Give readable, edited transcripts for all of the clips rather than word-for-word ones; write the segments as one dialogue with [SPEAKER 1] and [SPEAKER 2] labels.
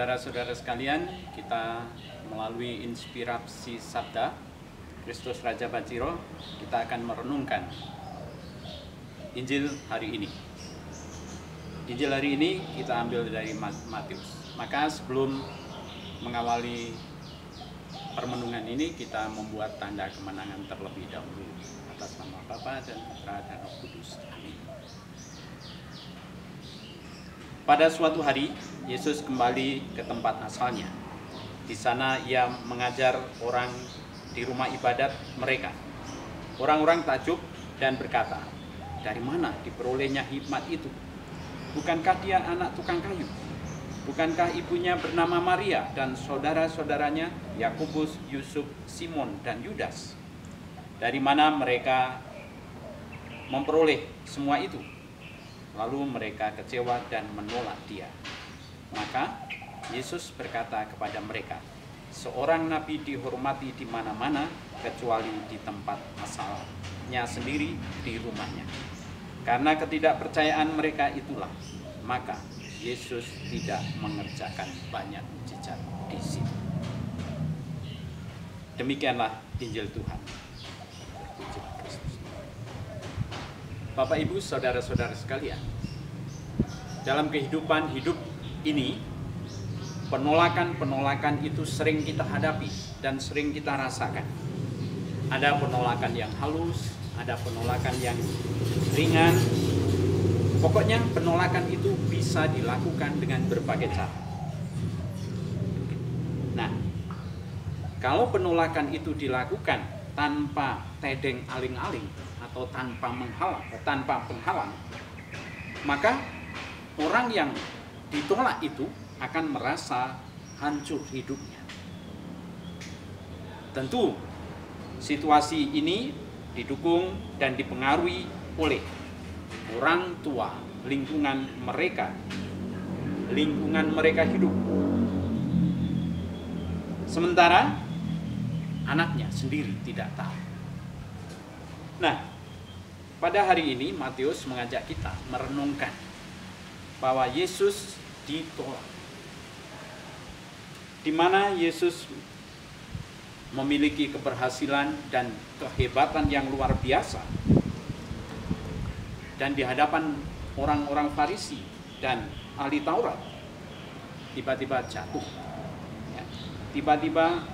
[SPEAKER 1] Saudara-saudara sekalian, kita melalui inspirasi Sabda Kristus Raja Bajiro, kita akan merenungkan Injil hari ini. Injil hari ini kita ambil dari Matius. Maka sebelum mengawali permenungan ini, kita membuat tanda kemenangan terlebih dahulu. Atas nama Bapa dan Putra dan Roh Kudus. Amin. Pada suatu hari, Yesus kembali ke tempat asalnya. Di sana ia mengajar orang di rumah ibadat mereka. Orang-orang takjub dan berkata, "Dari mana diperolehnya hikmat itu? Bukankah dia anak tukang kayu? Bukankah ibunya bernama Maria dan saudara-saudaranya Yakobus, Yusuf, Simon, dan Yudas? Dari mana mereka memperoleh semua itu?" Lalu mereka kecewa dan menolak dia. Maka Yesus berkata kepada mereka, "Seorang nabi dihormati di mana-mana kecuali di tempat asalnya sendiri, di rumahnya." Karena ketidakpercayaan mereka itulah, maka Yesus tidak mengerjakan banyak mujizat di situ. Demikianlah Injil Tuhan. Bapak, Ibu, saudara-saudara sekalian, dalam kehidupan hidup ini, penolakan-penolakan itu sering kita hadapi dan sering kita rasakan. Ada penolakan yang halus, ada penolakan yang ringan. Pokoknya penolakan itu bisa dilakukan dengan berbagai cara. Nah, kalau penolakan itu dilakukan tanpa tedeng aling-aling atau tanpa penghalang, maka orang yang ditolak itu akan merasa hancur hidupnya. Tentu situasi ini didukung dan dipengaruhi oleh orang tua lingkungan mereka hidup. Sementara anaknya sendiri tidak tahu. Nah, pada hari ini Matius mengajak kita merenungkan bahwa Yesus ditolak. Di mana Yesus memiliki keberhasilan dan kehebatan yang luar biasa. Dan di hadapan orang-orang Farisi dan ahli Taurat, tiba-tiba jatuh. Ya. Tiba-tiba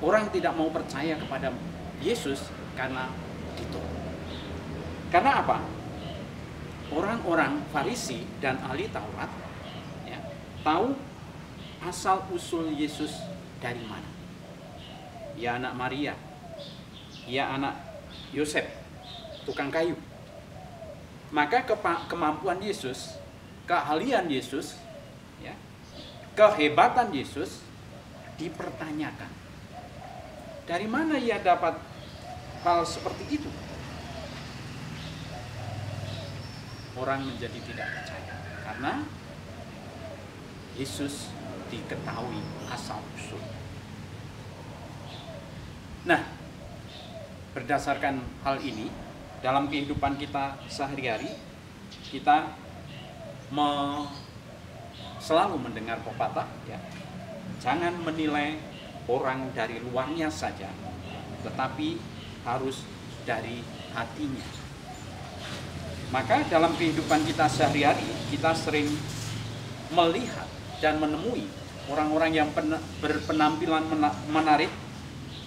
[SPEAKER 1] orang tidak mau percaya kepada Yesus karena ditolak. Karena apa? Orang-orang Farisi dan ahli Taurat tahu asal usul Yesus dari mana. Ia anak Maria, ia anak Yosef, tukang kayu. Maka kemampuan Yesus, keahlian Yesus, kehebatan Yesus dipertanyakan. Dari mana ia dapat hal seperti itu? Orang menjadi tidak percaya karena Yesus diketahui asal usul. Nah, berdasarkan hal ini, dalam kehidupan kita sehari-hari, kita selalu mendengar pepatah, jangan menilai orang dari luarnya saja, tetapi harus dari hatinya. Maka dalam kehidupan kita sehari-hari, kita sering melihat dan menemui orang-orang yang berpenampilan menarik,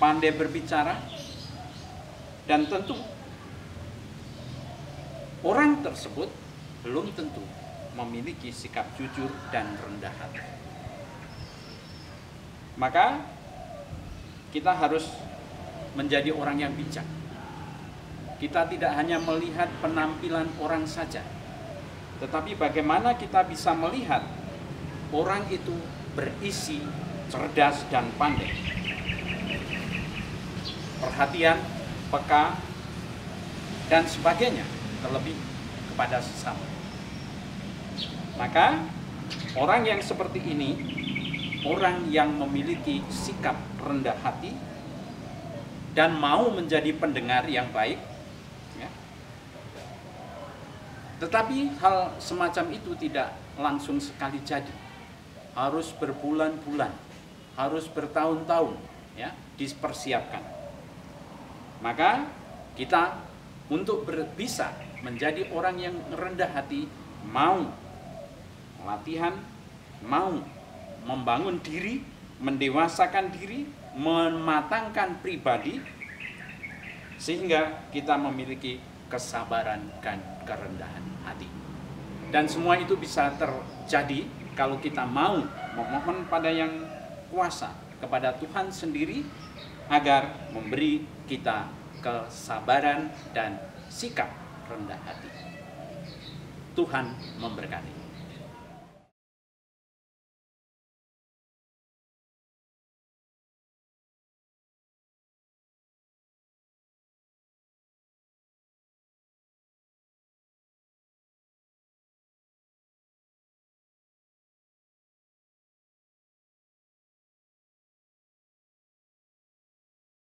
[SPEAKER 1] pandai berbicara, dan tentu orang tersebut belum tentu memiliki sikap jujur dan rendah hati. Maka kita harus menjadi orang yang bijak. Kita tidak hanya melihat penampilan orang saja, tetapi bagaimana kita bisa melihat orang itu berisi, cerdas, dan pandai. Perhatian, peka, dan sebagainya, terlebih kepada sesama. Maka orang yang seperti ini, orang yang memiliki sikap rendah hati dan mau menjadi pendengar yang baik, tetapi hal semacam itu tidak langsung sekali jadi. harus berbulan-bulan, harus bertahun-tahun, ya, dipersiapkan. Maka kita untuk bisa menjadi orang yang rendah hati, mau latihan, mau membangun diri, mendewasakan diri, mematangkan pribadi, sehingga kita memiliki kesabaran dan kerendahan hati. Dan semua itu bisa terjadi kalau kita mau memohon pada yang kuasa, kepada Tuhan sendiri, agar memberi kita kesabaran dan sikap rendah hati. Tuhan memberkati.